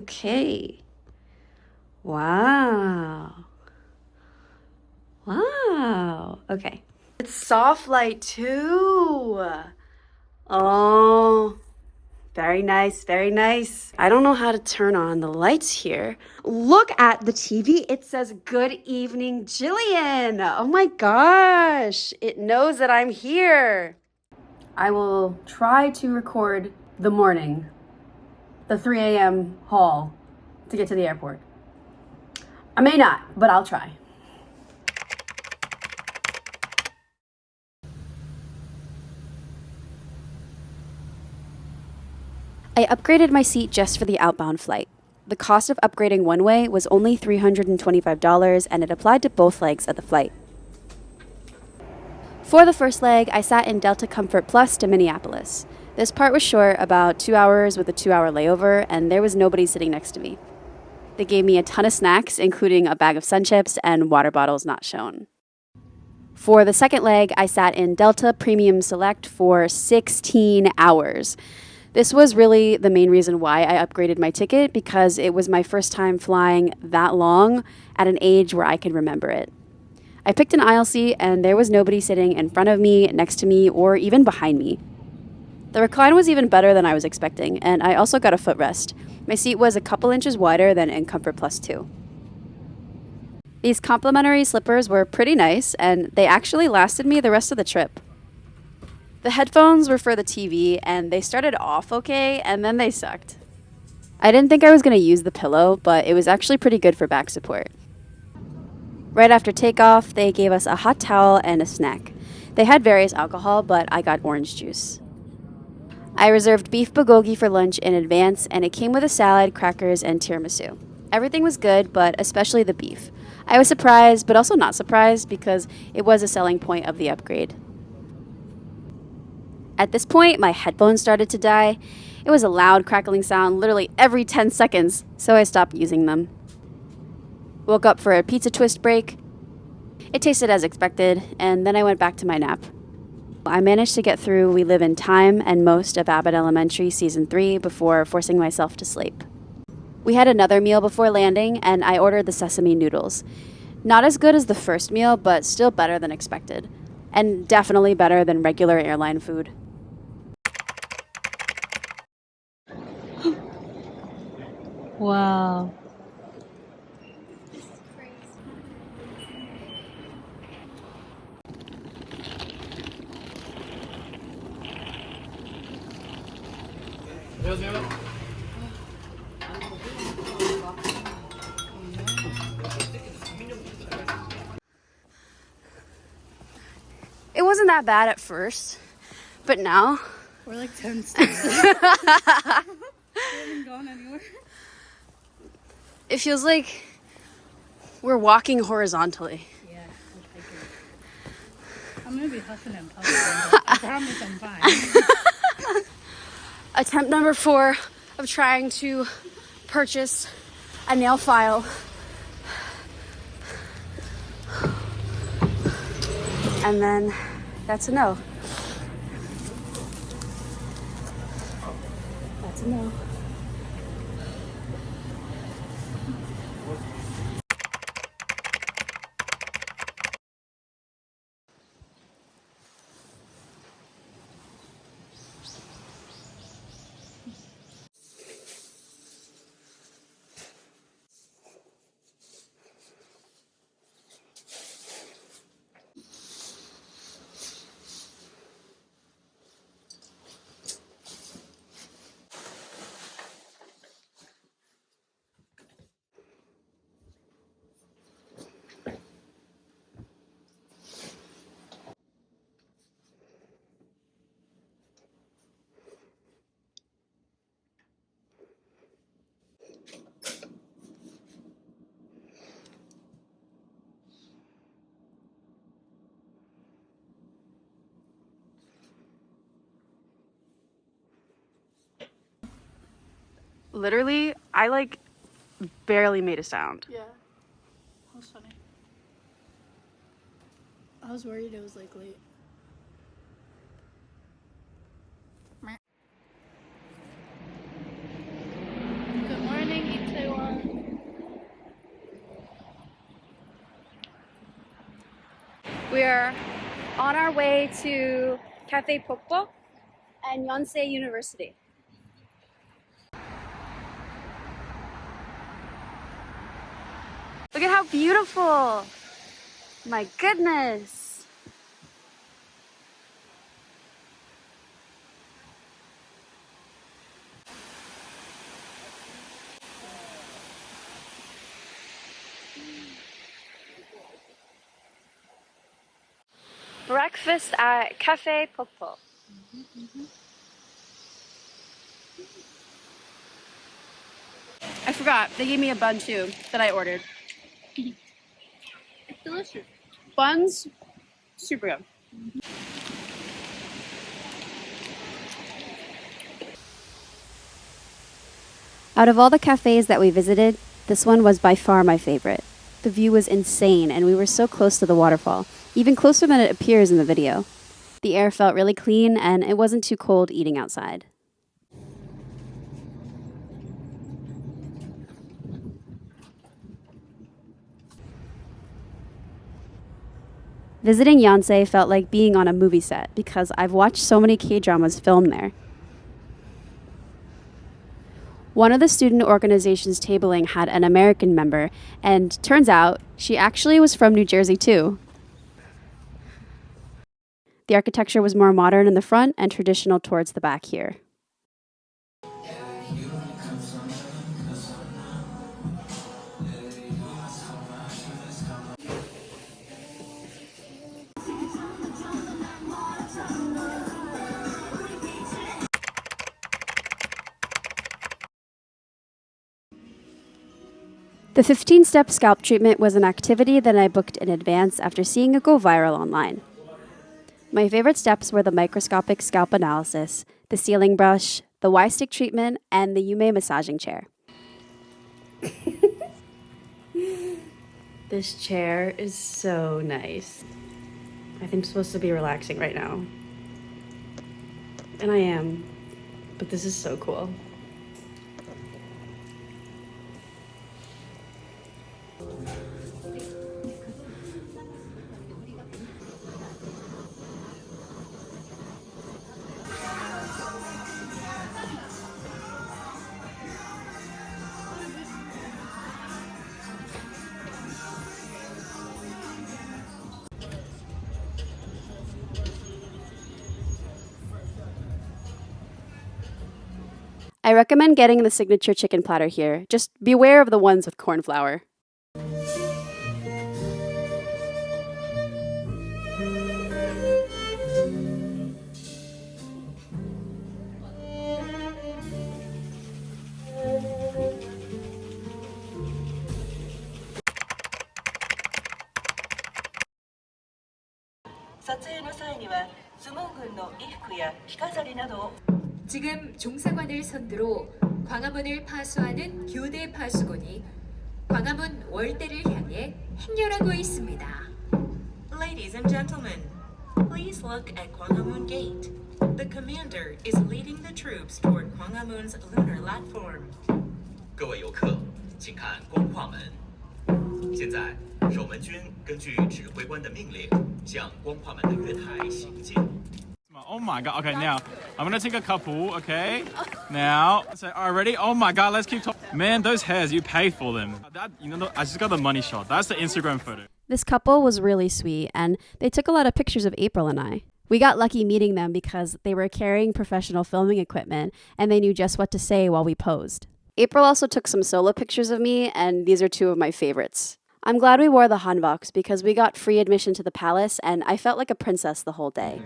Okay. Wow. Wow. Okay. It's soft light too. Oh, very nice, very nice. I don't know how to turn on the lights here. Look at the TV. It says, "Good evening, Jillian." Oh my gosh. It knows that I'm here. I will try to record the morning, the 3 a.m. haul to get to the airport. I may not, but I'll try. I upgraded my seat just for the outbound flight. The cost of upgrading one way was only $325, and it applied to both legs of the flight. For the first leg, I sat in Delta Comfort Plus to Minneapolis. This part was short, about 2 hours with a 2-hour layover, and there was nobody sitting next to me. They gave me a ton of snacks, including a bag of Sun Chips and water bottles not shown. For the second leg, I sat in Delta Premium Select for 16 hours. This was really the main reason why I upgraded my ticket, because it was my first time flying that long at an age where I could remember it. I picked an aisle seat, and there was nobody sitting in front of me, next to me, or even behind me. The recline was even better than I was expecting, and I also got a footrest. My seat was a couple inches wider than in Comfort Plus 2. These complimentary slippers were pretty nice, and they actually lasted me the rest of the trip. The headphones were for the TV, and they started off okay, and then they sucked. I didn't think I was going to use the pillow, but it was actually pretty good for back support. Right after takeoff, they gave us a hot towel and a snack. They had various alcohol, but I got orange juice. I reserved beef bulgogi for lunch in advance, and it came with a salad, crackers, and tiramisu. Everything was good, but especially the beef. I was surprised, but also not surprised, because it was a selling point of the upgrade. At this point, my headphones started to die. It was a loud crackling sound literally every 10 seconds, so I stopped using them. Woke up for a pizza twist break. It tasted as expected, and then I went back to my nap. I managed to get through We Live in Time and most of Abbott Elementary Season 3 before forcing myself to sleep. We had another meal before landing, and I ordered the sesame noodles. Not as good as the first meal, but still better than expected. And definitely better than regular airline food. Wow. It wasn't that bad at first, but now... We're like 10 steps. We haven't gone anywhere. It feels like we're walking horizontally. Yeah, we're hiking. I'm gonna be huffing and puffing, but I promise I'm fine. Attempt number 4 of trying to purchase a nail file. And then that's a no. That's a no. Literally, I barely made a sound. Yeah, that was funny. I was worried it was like late. Good morning, We're on our way to Cafe Pokpo and Yonsei University. Look at how beautiful! My goodness! Breakfast at Cafe Pokpo. I forgot, they gave me a bun too that I ordered. It's delicious. Buns, super good. Out of all the cafes that we visited, this one was by far my favorite. The view was insane and we were so close to the waterfall, even closer than it appears in the video. The air felt really clean and it wasn't too cold eating outside. Visiting Yonsei felt like being on a movie set because I've watched so many K-dramas filmed there. One of the student organization's tabling had an American member, and turns out she actually was from New Jersey too. The architecture was more modern in the front and traditional towards the back here. The 15-step scalp treatment was an activity that I booked in advance after seeing it go viral online. My favorite steps were the microscopic scalp analysis, the sealing brush, the Y-stick treatment, and the Yume massaging chair. This chair is so nice. I think I'm supposed to be relaxing right now. And I am, but this is so cool. I recommend getting the signature chicken platter here. Just beware of the ones with corn flour. 지금 종사관을 선두로 광화문을 파수하는 교대 파수꾼이 광화문 월대를 향해 행렬하고 있습니다. Ladies and gentlemen, please look at Gwanghwamun Gate. The commander is leading the troops toward Gwanghwamun's lunar platform. 各位游客，请看光化门。现在，守门军根据指挥官的命令，向光化门的月台行进。 Oh my god, okay, now I'm gonna take a couple, okay? Now, so, all right, ready? Oh my god, let's keep talking. Man, those hairs, you pay for them. That, you know, I just got the money shot. That's the Instagram photo. This couple was really sweet, and they took a lot of pictures of April and I. We got lucky meeting them because they were carrying professional filming equipment, and they knew just what to say while we posed. April also took some solo pictures of me, and these are two of my favorites. I'm glad we wore the hanboks because we got free admission to the palace, and I felt like a princess the whole day.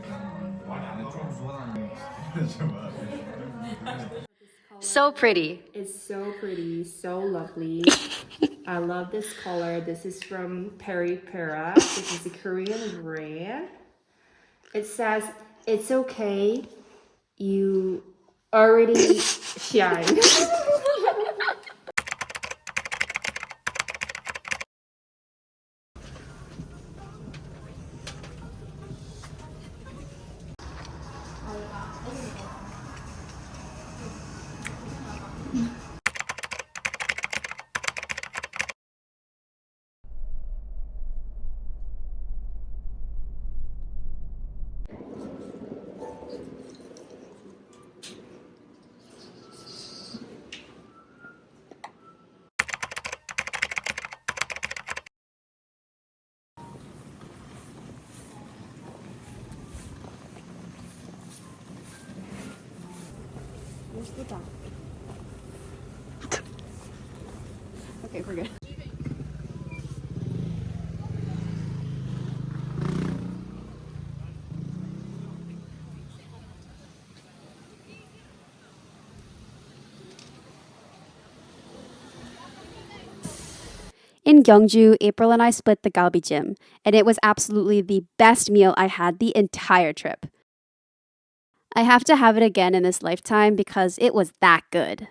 So pretty. It's so pretty, so lovely. I love this color. This is from Peripera. This is a Korean brand. It says, it's okay, you already shine. Okay, we're good. In Gyeongju, April and I split the galbijjim, and it was absolutely the best meal I had the entire trip. I have to have it again in this lifetime because it was that good.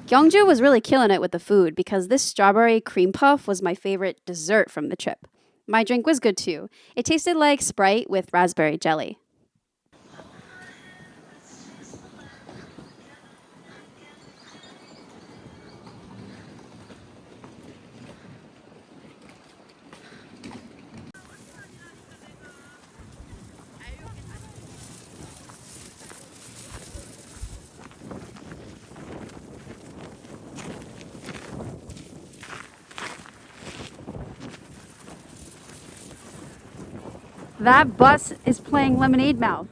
Gyeongju was really killing it with the food because this strawberry cream puff was my favorite dessert from the trip. My drink was good too. It tasted like Sprite with raspberry jelly. That bus is playing Lemonade Mouth.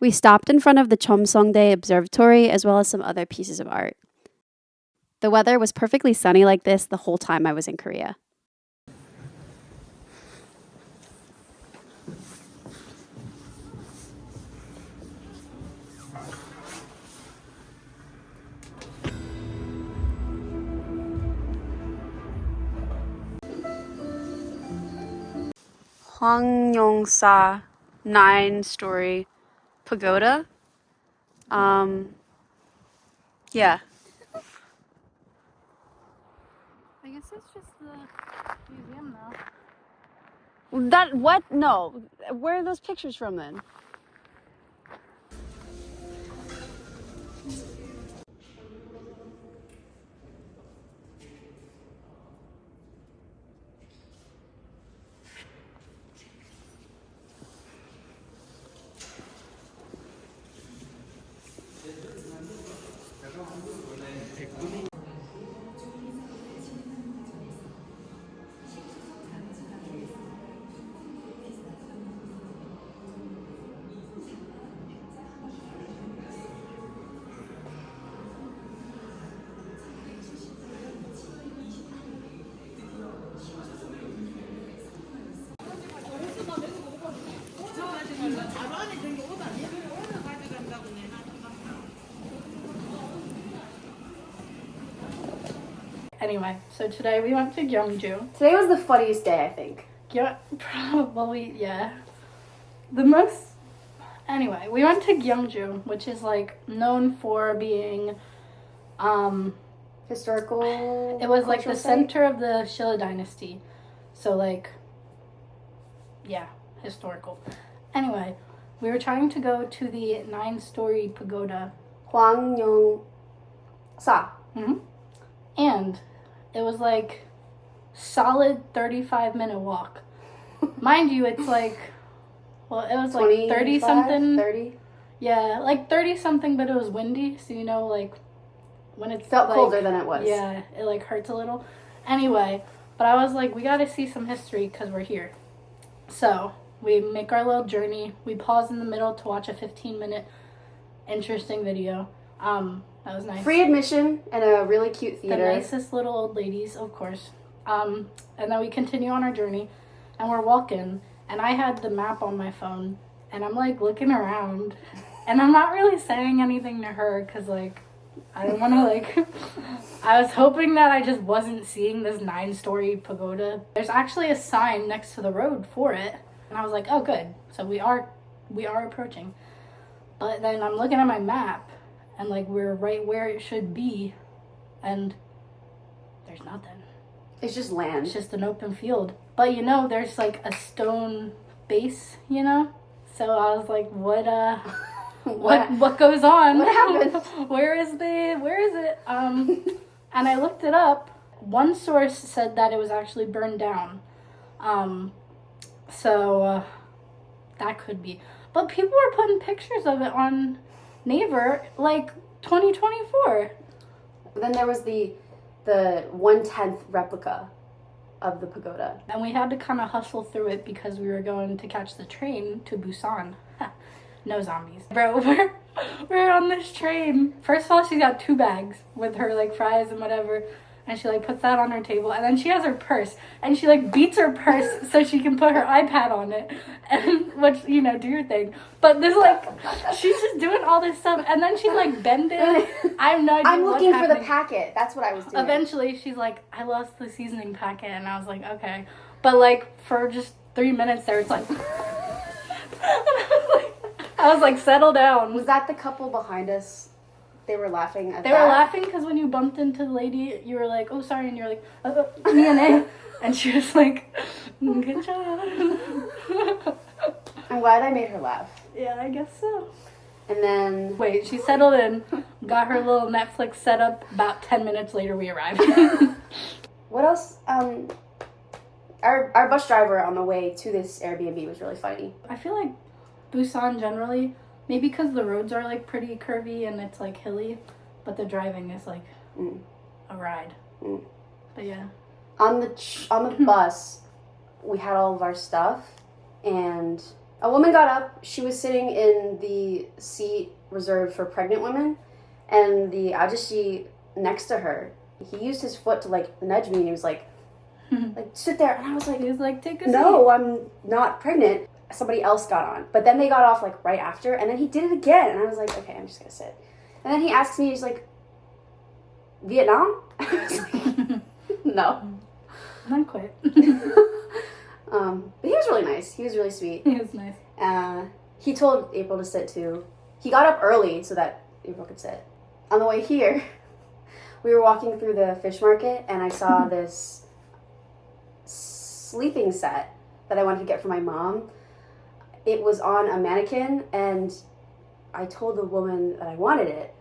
We stopped in front of the Chomsongdae Observatory as well as some other pieces of art. The weather was perfectly sunny like this the whole time I was in Korea. Hwangyongsa 9-story pagoda. Yeah. I guess it's just the museum now. That, what? No. Where are those pictures from then? Anyway, so today we went to Gyeongju. Today was the funniest day, I think. Yeah, probably, yeah. The most... Anyway, we went to Gyeongju, which is, like, known for being, Historical. it was, like, the site? center of the Shilla dynasty. So, like, yeah, historical. Anyway, we were trying to go to the 9-story pagoda. Hwangyongsa. Mm-hmm. And it was like solid 35-minute walk. Mind you, it's like, well, it was like 30 something. 30? Yeah, like 30 something, but it was windy, so you know, like when it's Felt like, colder than it was. Yeah, it like hurts a little. Anyway, but I was like, we gotta see some history because we're here. So we make our little journey. We pause in the middle to watch a 15-minute interesting video. That was nice. Free admission and a really cute theater. The nicest little old ladies, of course. And then we continue on our journey, and we're walking, and I had the map on my phone, and I'm, like, looking around, and I'm not really saying anything to her, because, like, I don't want to, like... I was hoping that I just wasn't seeing this 9-story pagoda. There's actually a sign next to the road for it, and I was like, oh, good. So we are approaching. But then I'm looking at my map, and, like, we're right where it should be, and there's nothing. It's just land. It's just an open field. But, you know, there's, like, a stone base, you know? So I was like, what goes on? What happened? Where is it? And I looked it up. One source said that it was actually burned down. So that could be. But people were putting pictures of it on Naver, like 2024. Then there was the 1/10 replica of the pagoda. And we had to kind of hustle through it because we were going to catch the train to Busan. No zombies. Bro, we're on this train. First of all, she got 2 bags with her like fries and whatever. And she like puts that on her table. And then she has her purse. And she like beats her purse so she can put her iPad on it. And which, you know, do your thing. But this like, she's just doing all this stuff. And then she's like bending. I have no idea I'm what's looking for the happening. packet. That's what I was doing. Eventually, she's like, I lost the seasoning packet. And I was like, okay. But like, for just 3 minutes there, it's like... I was like, settle down. Was that the couple behind us? They were laughing at They that? were laughing because when you bumped into the lady, you were like, oh, sorry. And you're like, me and A. And she was like, good job. I'm glad I made her laugh. Yeah, I guess so. And then... Wait, she settled in, got her little Netflix set up. About 10 minutes later, we arrived. What else? Our bus driver on the way to this Airbnb was really funny. I feel like Busan generally, maybe because the roads are like pretty curvy and it's like hilly, but the driving is like a ride. But yeah. On the bus, we had all of our stuff, and a woman got up. She was sitting in the seat reserved for pregnant women, and the ajashi next to her, he used his foot to like nudge me, and he was like sit there, and I was like, He was like, take a seat. no, I'm not pregnant. Somebody else got on, but then they got off like right after, and then he did it again, and I was like, okay, I'm just gonna sit. And then he asks me, he's like, Vietnam? I was like, no. Not quite. But he was really nice. He was really sweet. He was nice. He told April to sit too. He got up early so that April could sit. On the way here, we were walking through the fish market, and I saw this sleeping set that I wanted to get for my mom. It was on a mannequin, and I told the woman that I wanted it.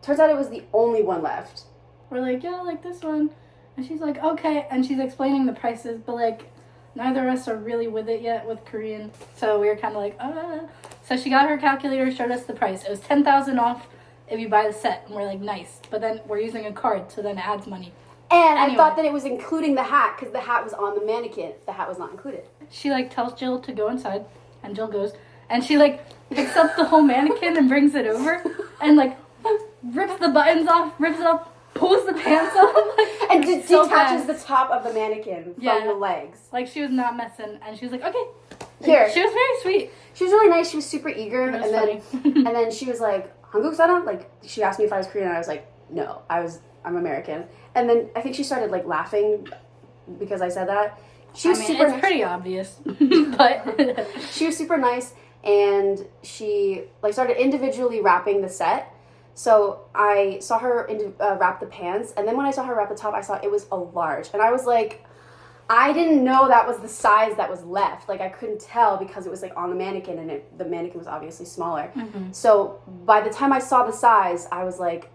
Turns out it was the only one left. We're like, yeah, like this one. And she's like, okay. And she's explaining the prices, but like, neither of us are really with it yet with Korean. So we were kind of like, So she got her calculator, showed us the price. It was 10,000 off if you buy the set. And we're like, nice. But then we're using a card, so then it adds money. And Anyway. I thought that it was including the hat, because the hat was on the mannequin. The hat was not included. She like tells Jill to go inside, and Jill goes, and she like picks up the whole mannequin and brings it over, and like rips the buttons off, rips it up, pulls the pants off, like, And so detaches fast. the top of the mannequin from Yeah. the legs. Like she was not messing, and she was like, okay. Here. She was very sweet. She was really nice. She was super eager. It was And then, funny. and then she was like, Hanguk sana? Like, she asked me if I was Korean, and I was like, no, I'm American. And then I think she started like laughing because I said that. She was super it's nice. pretty obvious, but She was super nice, and she like started individually wrapping the set. So I saw her wrap the pants, and then when I saw her wrap the top, I saw it was a large, and I was like, I didn't know that was the size that was left. Like, I couldn't tell because it was like on the mannequin, and the mannequin was obviously smaller. So by the time I saw the size, I was like,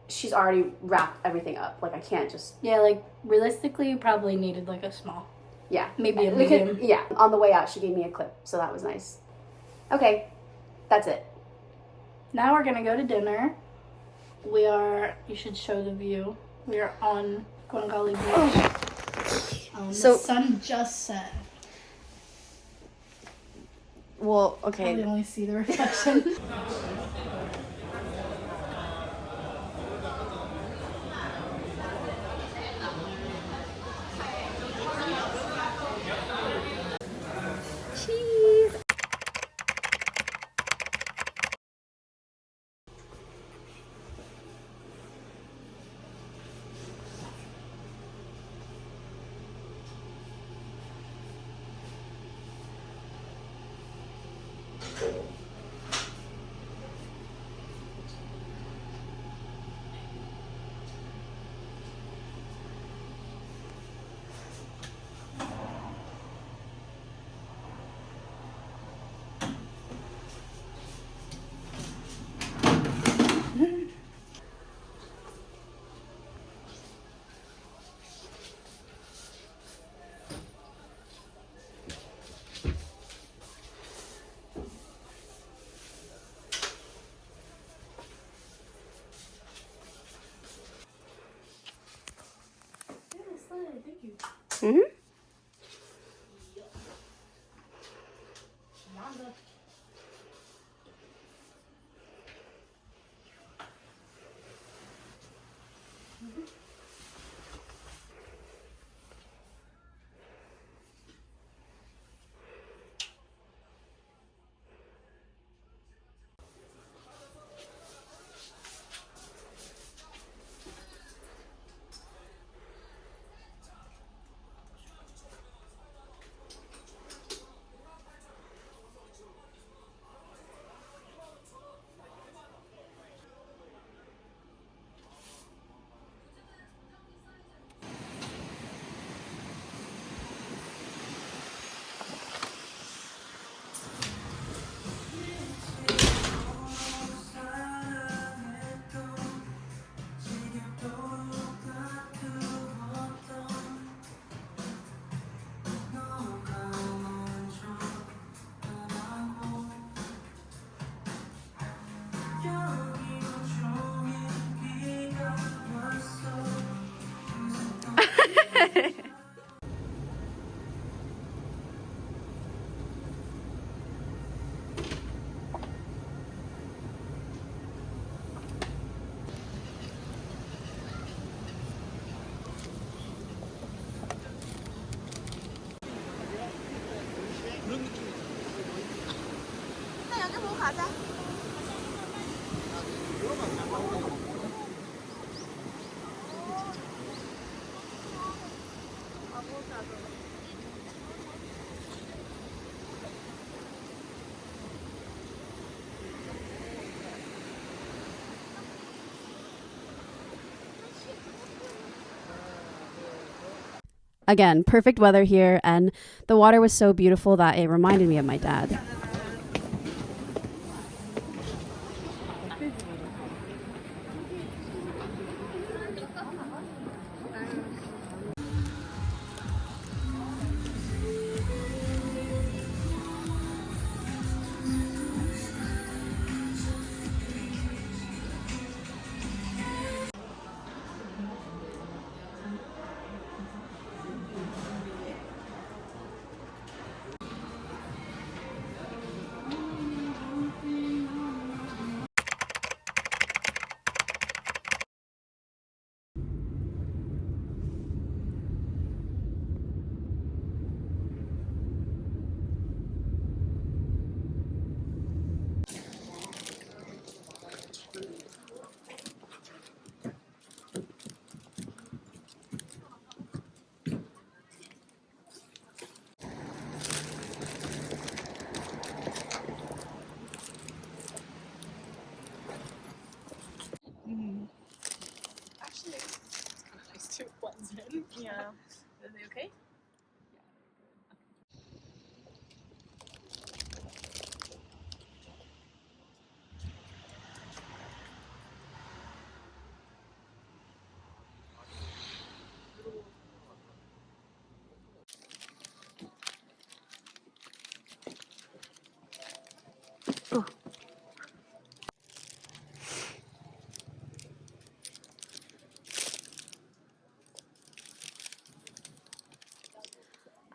she's already wrapped everything up. Like, I can't just... yeah, like realistically, you probably needed like a small. Yeah. Maybe a We could- medium. yeah. On the way out, she gave me a clip, so that was nice. Okay. That's it. Now we're gonna go to dinner. We are. You should show the view. We are on Gwangali Beach. So- The sun just set. Well, I okay. only see the reflection. Mm-hmm. Again, perfect weather here, and the water was so beautiful that it reminded me of my dad.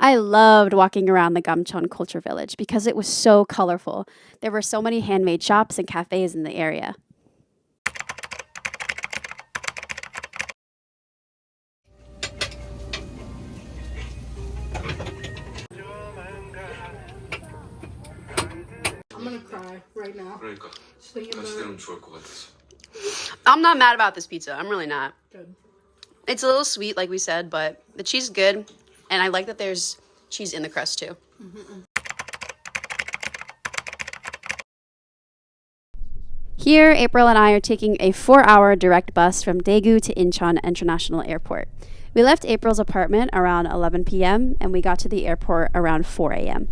I loved walking around the Gamcheon Culture Village because it was so colorful. There were so many handmade shops and cafes in the area. I'm gonna cry right now. 그러니까 Just thinking 같이 about 되면 it. 좋을 것 같아서. I'm not mad about this pizza. I'm really not. Good. It's a little sweet, like we said, but the cheese is good. And I like that there's cheese in the crust, too. Here, April and I are taking a 4-hour direct bus from Daegu to Incheon International Airport. We left April's apartment around 11 p.m. and we got to the airport around 4 a.m.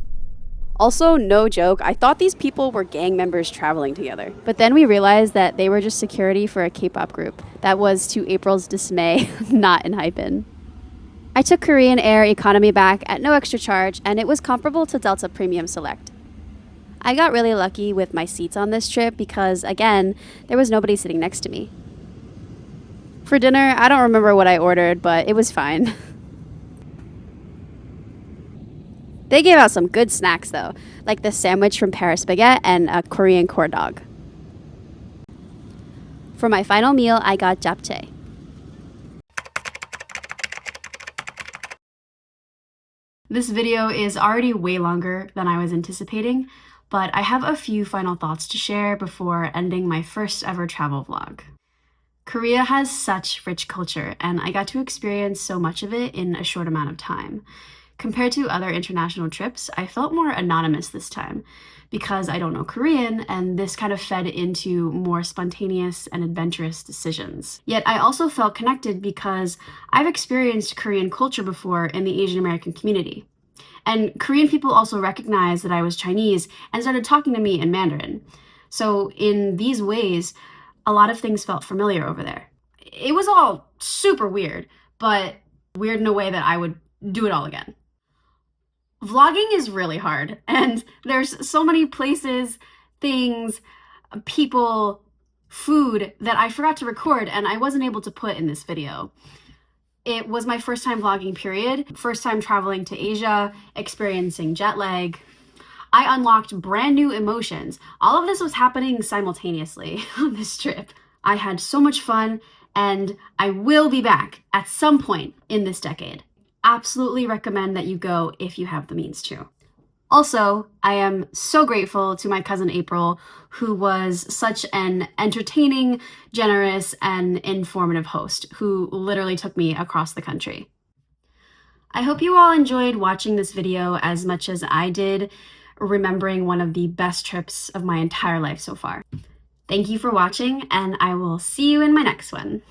Also, no joke, I thought these people were gang members traveling together. But then we realized that they were just security for a K-pop group. That was, to April's dismay, not in Hyphen. I took Korean Air Economy back at no extra charge, and it was comparable to Delta Premium Select. I got really lucky with my seats on this trip because, again, there was nobody sitting next to me. For dinner, I don't remember what I ordered, but it was fine. They gave out some good snacks though, like the sandwich from Paris Baguette and a Korean corn dog. For my final meal, I got japchae. This video is already way longer than I was anticipating, but I have a few final thoughts to share before ending my first ever travel vlog. Korea has such rich culture, and I got to experience so much of it in a short amount of time. Compared to other international trips, I felt more anonymous this time because I don't know Korean, and this kind of fed into more spontaneous and adventurous decisions. Yet I also felt connected because I've experienced Korean culture before in the Asian American community. And Korean people also recognized that I was Chinese and started talking to me in Mandarin. So in these ways, a lot of things felt familiar over there. It was all super weird, but weird in a way that I would do it all again. Vlogging is really hard, and there's so many places, things, people, food that I forgot to record and I wasn't able to put in this video. It was my first time vlogging, period. First time traveling to Asia, experiencing jet lag. I unlocked brand new emotions. All of this was happening simultaneously on this trip. I had so much fun, and I will be back at some point in this decade. Absolutely recommend that you go if you have the means to. Also, I am so grateful to my cousin April, who was such an entertaining, generous, and informative host who literally took me across the country. I hope you all enjoyed watching this video as much as I did, remembering one of the best trips of my entire life so far. Thank you for watching, and I will see you in my next one.